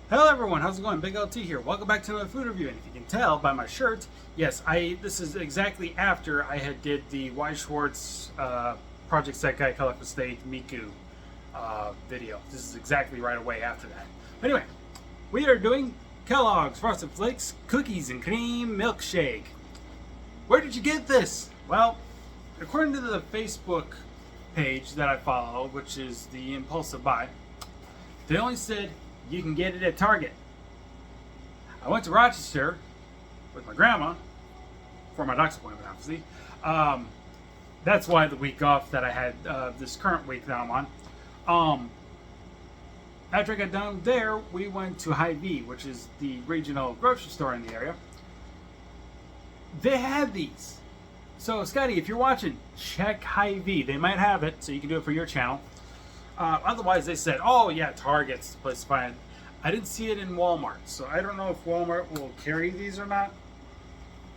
Hello everyone, how's it going? BigLT here. Welcome back to another food review. And if you can tell by my shirt, yes, this is exactly after I had did the Y Schwartz Project Set Guy Collect Estate Miku video. This is exactly right away after that. But anyway, we are doing Kellogg's Frosted Flakes Cookies and Cream Milkshake. Where did you get this? Well, according to the Facebook page that I follow, which is the Impulsive Buy, they only said you can get it at Target. I went to Rochester with my grandma for my doctor's appointment, obviously. That's why the week off that I had this current week that I'm on. After I got done there, we went to Hy-Vee, which is the regional grocery store in the area. They had these. So, Scotty, if you're watching, check Hy-Vee. They might have it, so you can do it for your channel. Otherwise, they said, oh, yeah, Target's the place to find it. I didn't see it in Walmart, so I don't know if Walmart will carry these or not.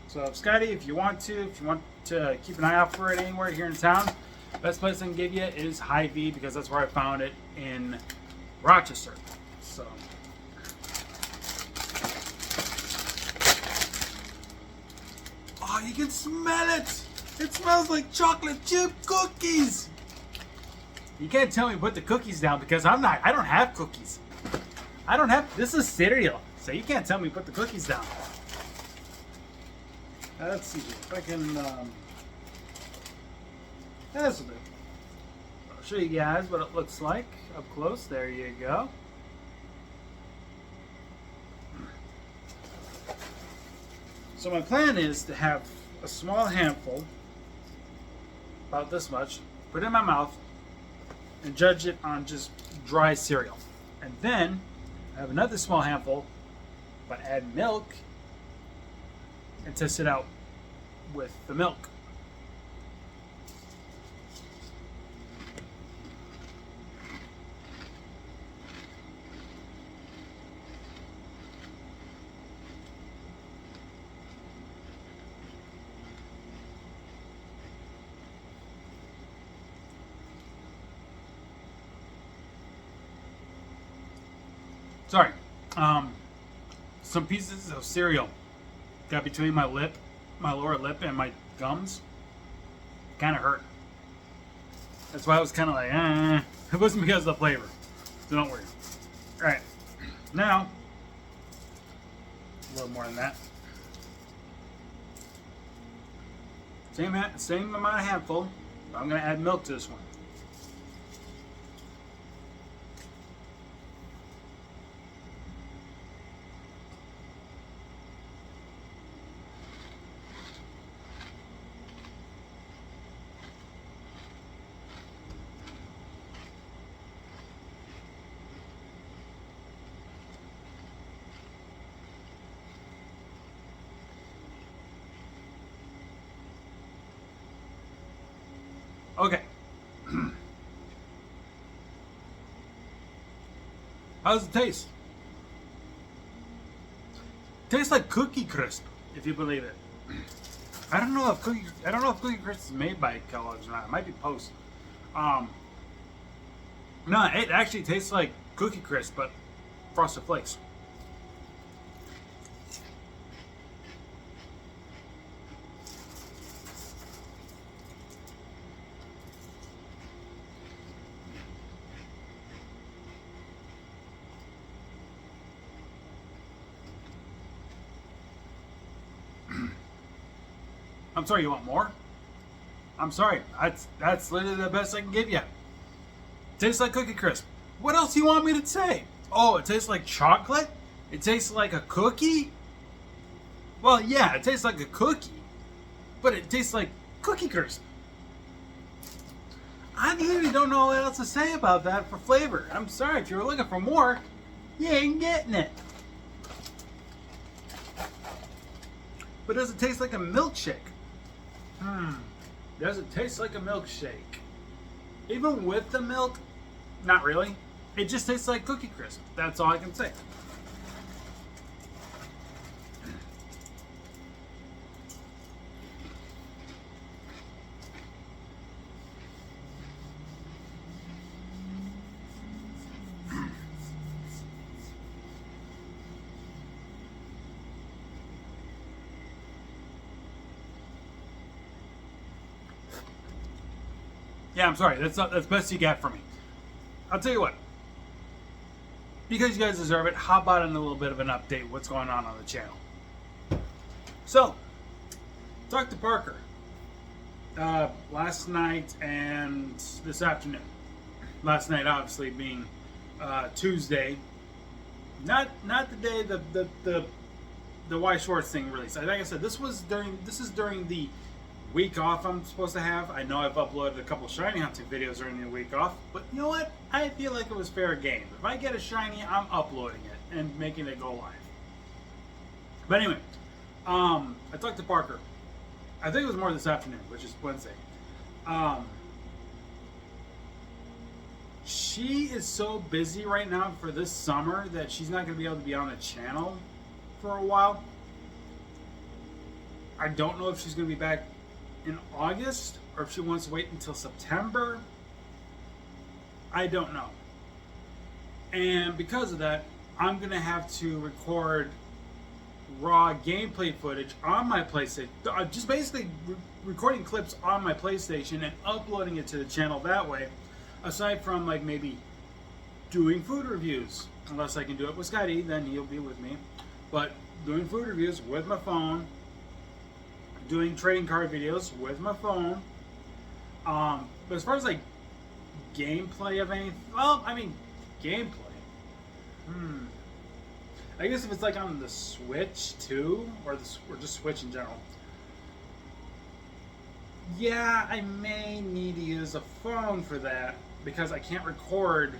So, Scotty, if you want to keep an eye out for it anywhere here in town, best place I can give you is Hy-Vee, because that's where I found it in Rochester. So, oh, you can smell it! It smells like chocolate chip cookies! You can't tell me to put the cookies down because I don't have cookies. This is cereal, so you can't tell me to put the cookies down. Let's see if I can, this will do. I'll show you guys what it looks like up close. There you go. So my plan is to have a small handful, about this much, put it in my mouth, and judge it on just dry cereal. And then I have another small handful, but add milk and test it out with the milk. Sorry, some pieces of cereal got between my lower lip and my gums. Kind of hurt. That's why I was kind of like, It wasn't because of the flavor, so don't worry. All right, now a little more than that. Same amount of handful. But I'm gonna add milk to this one. Okay. How does it taste? Tastes like Cookie Crisp, if you believe it. I don't know if Cookie Crisp is made by Kellogg's or not. It might be Post. No, it actually tastes like Cookie Crisp, but Frosted Flakes. I'm sorry, you want more? I'm sorry, that's literally the best I can give you. Tastes like Cookie Crisp. What else do you want me to say? Oh, it tastes like chocolate? It tastes like a cookie? Well, yeah, it tastes like a cookie, but it tastes like Cookie Crisp. I really don't know what else to say about that for flavor. I'm sorry, if you were looking for more, you ain't getting it. But does it taste like a milkshake? Does it taste like a milkshake? Even with the milk? Not really. It just tastes like Cookie Crisp. That's all I can say. Yeah, I'm sorry. That's best you got for me. I'll tell you what. Because you guys deserve it, hop out on a little bit of an update. What's going on the channel? So, talked to Parker last night and this afternoon. Last night, obviously, being Tuesday. Not the day the Y Shorts thing released. Like I said, this is during the week off I'm supposed to have. I know I've uploaded a couple shiny hunting videos during the week off, but you know what? I feel like it was fair game. If I get a shiny, I'm uploading it and making it go live. But anyway, I talked to Parker. I think it was more this afternoon, which is Wednesday. She is so busy right now for this summer that she's not going to be able to be on the channel for a while. I don't know if she's going to be back in August or if she wants to wait until September. I don't know. And because of that, I'm going to have to record raw gameplay footage on my PlayStation. Just basically recording clips on my PlayStation and uploading it to the channel that way. Aside from like maybe doing food reviews. Unless I can do it with Scotty, then he'll be with me. But doing food reviews with my phone. Doing trading card videos with my phone. But as far as like gameplay of anything, well, I mean, gameplay. I guess if it's like on the Switch too, or just Switch in general. Yeah, I may need to use a phone for that because I can't record.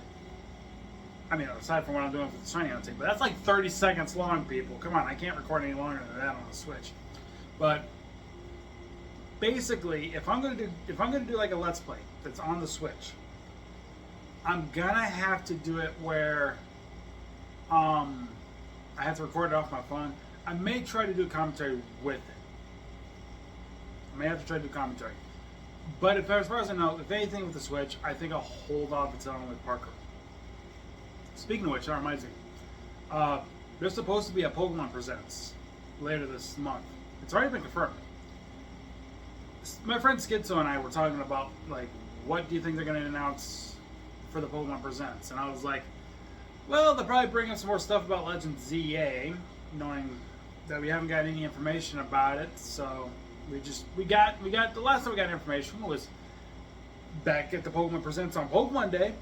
I mean, aside from what I'm doing for the shiny hunting, but that's like 30 seconds long, people. Come on, I can't record any longer than that on the Switch. But basically, if I'm gonna do like a Let's Play that's on the Switch, I'm gonna have to do it where I have to record it off my phone. I may try to do commentary with it. I may have to try to do commentary. But as far as I know, if anything with the Switch, I think I'll hold off until I'm with Parker. Speaking of which, that reminds me. There's supposed to be a Pokemon Presents later this month. It's already been confirmed. My friend Schizo and I were talking about, like, what do you think they're going to announce for the Pokemon Presents? And I was like, well, they'll probably bring up some more stuff about Legend ZA, knowing that we haven't got any information about it. So we got the last time we got information was back at the Pokemon Presents on Pokemon Day,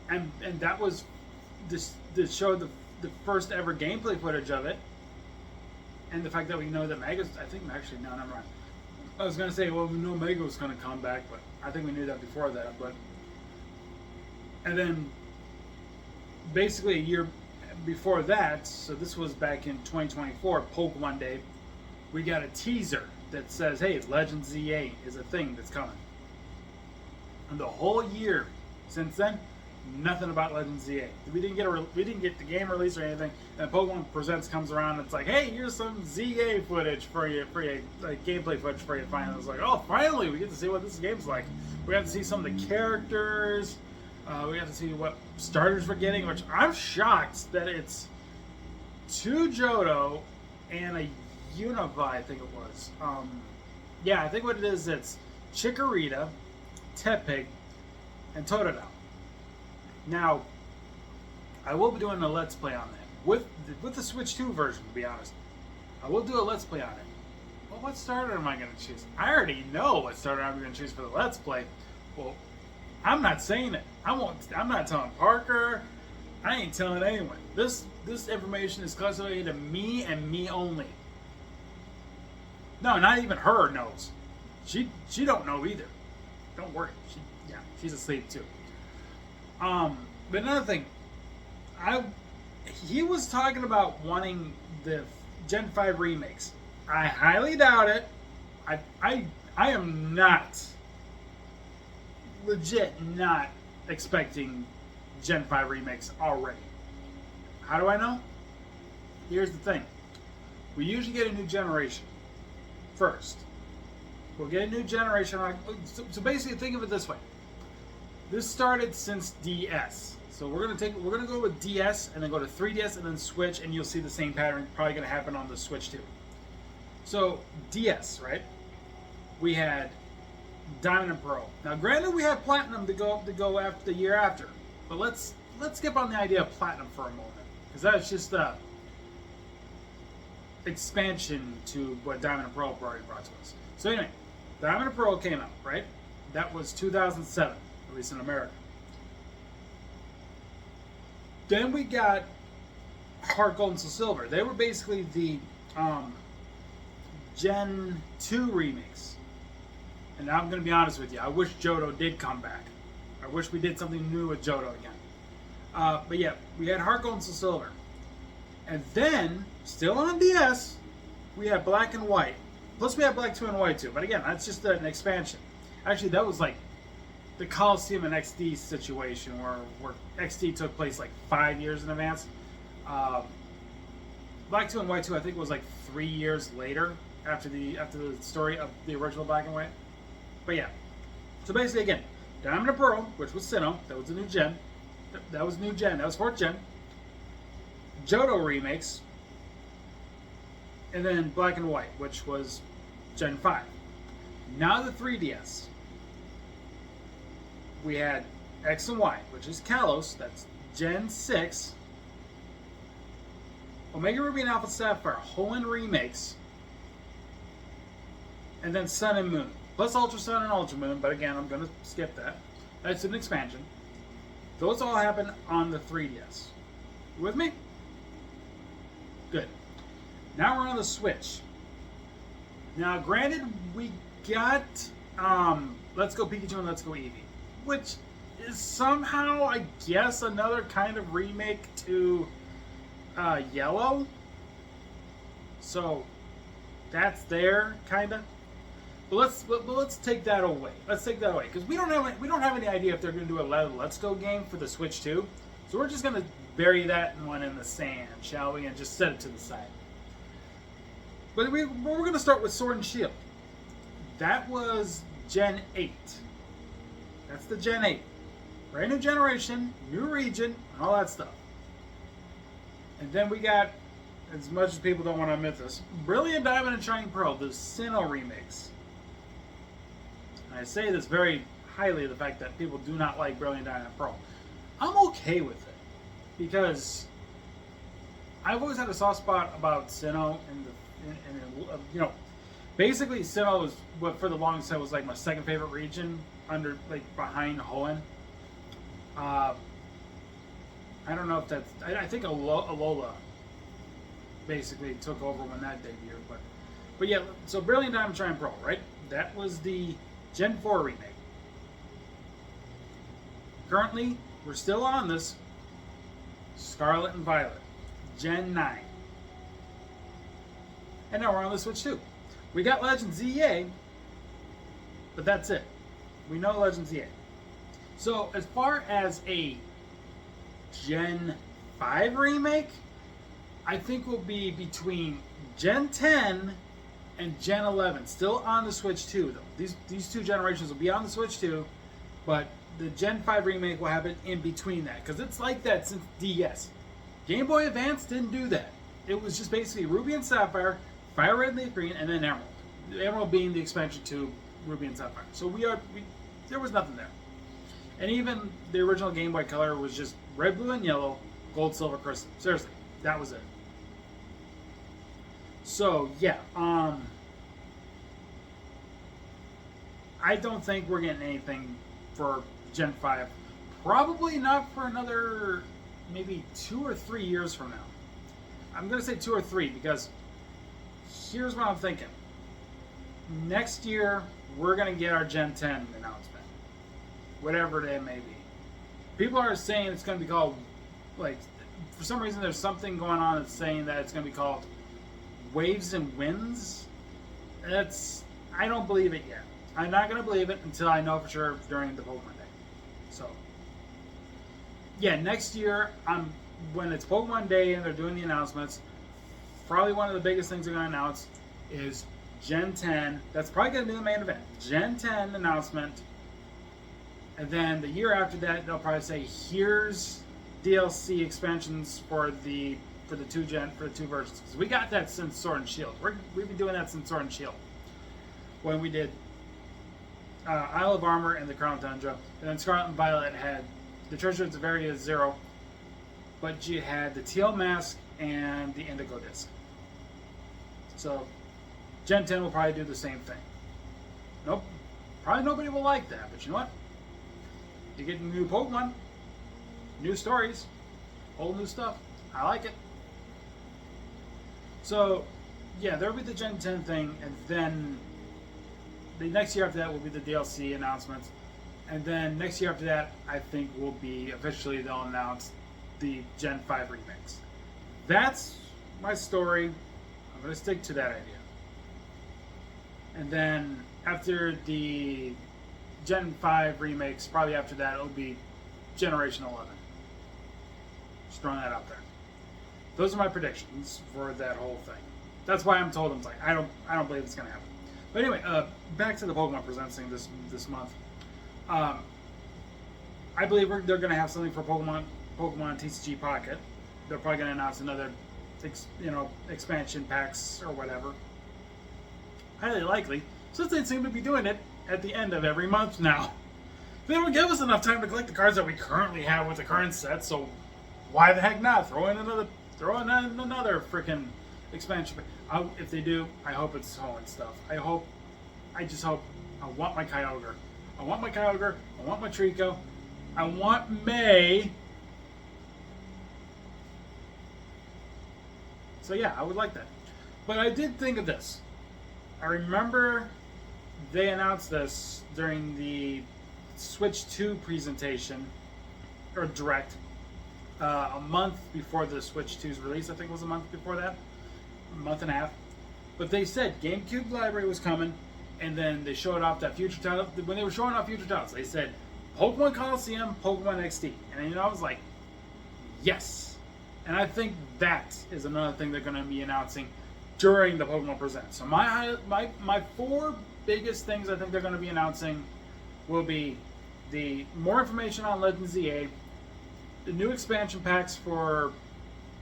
and that was this showed the first ever gameplay footage of it, and the fact that we know that Mega's, I think actually no, never mind. I was gonna say, well, we know Mega was gonna come back, but I think we knew that before that. But and then basically a year before that, so this was back in 2024, Pokemon Day, we got a teaser that says, hey, Legend ZA is a thing that's coming. And the whole year since then, nothing about Legend ZA. We didn't get the game release or anything. And Pokemon Presents comes around and it's like, hey, here's some ZA footage for you, like gameplay footage for you. Finally, it's like, oh, finally, we get to see what this game's like. We got to see some of the characters. We got to see what starters we're getting, which I'm shocked that it's 2 Johto and a Univie, I think it was. Yeah, I think what it is, it's Chikorita, Tepig, and Totodile. Now, I will be doing a Let's Play on that. With the Switch 2 version, to be honest. I will do a Let's Play on it. Well, what starter am I going to choose? I already know what starter I'm going to choose for the Let's Play. Well, I'm not saying it. I'm not telling Parker. I ain't telling anyone. This information is classified to me and me only. No, not even her knows. She don't know either. Don't worry. She's asleep too. But another thing, he was talking about wanting the Gen 5 remakes. I highly doubt it. I am not legit not expecting Gen 5 remakes already. How do I know? Here's the thing. We usually get a new generation first. We'll get a new generation. So basically, think of it this way. This started since DS. So we're gonna go with DS and then go to 3DS and then Switch, and you'll see the same pattern probably gonna happen on the Switch too. So DS, right? We had Diamond and Pearl. Now, granted, we had Platinum to go after the year after, but let's skip on the idea of Platinum for a moment, because that's just a expansion to what Diamond and Pearl already brought to us. So anyway, Diamond and Pearl came out, right? That was 2007, at least in America. Then we got Heart Gold and Soul Silver. They were basically the Gen 2 remix. And I'm going to be honest with you, I wish Johto did come back. I wish we did something new with Johto again. But yeah, we had Heart Gold and Soul Silver. And then, still on DS, we had Black and White. Plus we had Black 2 and White 2. But again, that's just an expansion. Actually, that was like the Coliseum and XD situation where XD took place like 5 years in advance. Black 2 and White 2, I think, was like 3 years later after the story of the original Black and White. But yeah, so basically again, Diamond and Pearl, which was Sinnoh, that was a new gen. That was new gen. That was 4th gen. Johto remakes, and then Black and White, which was Gen 5. Now the 3DS. We had X and Y, which is Kalos, that's Gen 6. Omega Ruby and Alpha Sapphire, Hoenn remakes. And then Sun and Moon. Plus Ultra Sun and Ultra Moon, but again, I'm going to skip that. That's an expansion. Those all happen on the 3DS. You with me? Good. Now we're on the Switch. Now, granted, we got Let's Go Pikachu and Let's Go Eevee, which is somehow, I guess, another kind of remake to Yellow. So that's there, kind of. But let's take that away. Let's take that away because we don't have any idea if they're going to do a Let's Go game for the Switch 2. So we're just going to bury that one in the sand, shall we, and just set it to the side. But we're going to start with Sword and Shield. That was Gen 8. That's the Gen 8. Brand new generation, new region, and all that stuff. And then we got, as much as people don't want to admit this, Brilliant Diamond and Shining Pearl, the Sinnoh remakes. And I say this very highly, the fact that people do not like Brilliant Diamond and Pearl. I'm okay with it, because I've always had a soft spot about Sinnoh, and you know, basically Sinnoh was what for the longest time was like my second favorite region, under behind Hoenn. I don't know if that's. I think Alola basically took over when that debuted, but yeah. So Brilliant Diamond Shining Pearl, right? That was the Gen 4 remake. Currently, we're still on this Scarlet and Violet, Gen 9. And now we're on the Switch 2. We got Legends EA, but that's it. We know Legends EA. So as far as a Gen 5 remake, I think will be between Gen 10 and Gen 11. Still on the Switch 2, though. These two generations will be on the Switch 2, but the Gen 5 remake will happen in between that, because it's like that since DS. Game Boy Advance didn't do that. It was just basically Ruby and Sapphire, Fire Red and Leaf Green, and then Emerald. The Emerald being the expansion to Ruby and Sapphire. So there was nothing there. And even the original Game Boy Color was just red, blue, and yellow, gold, silver, crystal. Seriously, that was it. So yeah, I don't think we're getting anything for Gen 5. Probably not for another maybe 2 or 3 years from now. I'm going to say 2 or 3 because here's what I'm thinking. Next year, we're going to get our Gen 10 announcement. Whatever it may be. People are saying it's going to be called, for some reason there's something going on that's saying that it's going to be called Waves and Winds. I don't believe it yet. I'm not going to believe it until I know for sure during the Pokemon Day. So, yeah, next year, when it's Pokemon Day and they're doing the announcements, probably one of the biggest things they're going to announce is Gen 10. That's probably going to be the main event. Gen 10 announcement. And then the year after that, they'll probably say, here's DLC expansions for the two versions. Because we got that since Sword and Shield. We've been doing that since Sword and Shield. When we did Isle of Armor and the Crown Tundra. And then Scarlet and Violet had the Treasure of Tiberia 0, but you had the Teal Mask and the Indigo Disc. So Gen 10 will probably do the same thing. Nope. Probably nobody will like that, but you know what? You're getting new Pokemon, new stories, whole new stuff. I like it. So, yeah, there'll be the Gen 10 thing, and then the next year after that will be the DLC announcements. And then next year after that, I think will be officially they'll announce the Gen 5 remix. That's my story. I'm going to stick to that idea. And then after the Gen 5 remakes, probably after that, it'll be Generation 11. Just throwing that out there. Those are my predictions for that whole thing. That's why I'm told I'm like I don't believe it's gonna happen. But anyway, back to the Pokemon Presents thing this month. I believe they're gonna have something for Pokemon TCG Pocket. They're probably gonna announce another, expansion packs or whatever. Highly likely, since they seem to be doing it at the end of every month now. They don't give us enough time to collect the cards that we currently have with the current set, so why the heck not? Throw in another freaking expansion. If they do, I hope it's Hoenn stuff. I want my Kyogre. I want my Trico. I want May. So yeah, I would like that. But I did think of this. I remember they announced this during the Switch 2 presentation, or Direct, a month before the Switch 2's release. I think it was a month before that. A month and a half. But they said GameCube Library was coming, and then they showed off that future title. When they were showing off future titles, they said Pokemon Coliseum, Pokemon XD. And I was like, yes. And I think that is another thing they're going to be announcing during the Pokemon Presents. So my four biggest things I think they're going to be announcing will be the more information on Legends EA, the new expansion packs for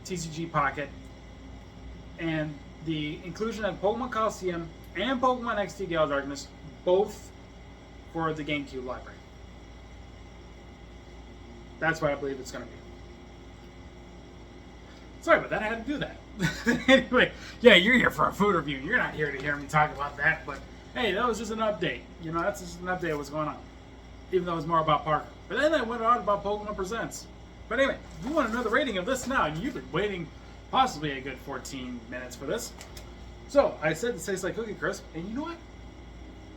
TCG Pocket, and the inclusion of Pokemon Coliseum and Pokemon XD Gale Darkness, both for the GameCube library. That's what I believe it's going to be. Sorry about that, I had to do that. Anyway, yeah, you're here for a food review. You're not here to hear me talk about that, but hey, that was just an update. That's just an update of what's going on. Even though it was more about Parker. But then I went on about Pokemon Presents. But anyway, if you want to know the rating of this now, and you've been waiting possibly a good 14 minutes for this. So, I said it tastes like Cookie Crisp, and you know what?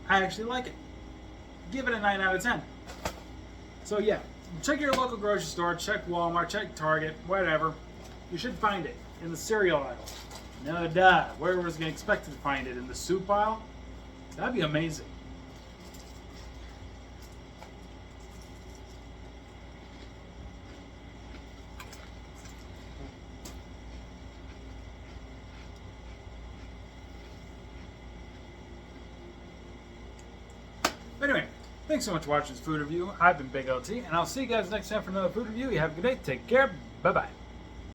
I actually like it. Give it a 9 out of 10. So yeah, check your local grocery store, check Walmart, check Target, whatever. You should find it in the cereal aisle. No duh. Where was I expected to find it? In the soup aisle? That'd be amazing. But anyway, thanks so much for watching this food review. I've been BigLT, and I'll see you guys next time for another food review. You have a good day. Take care. Bye-bye.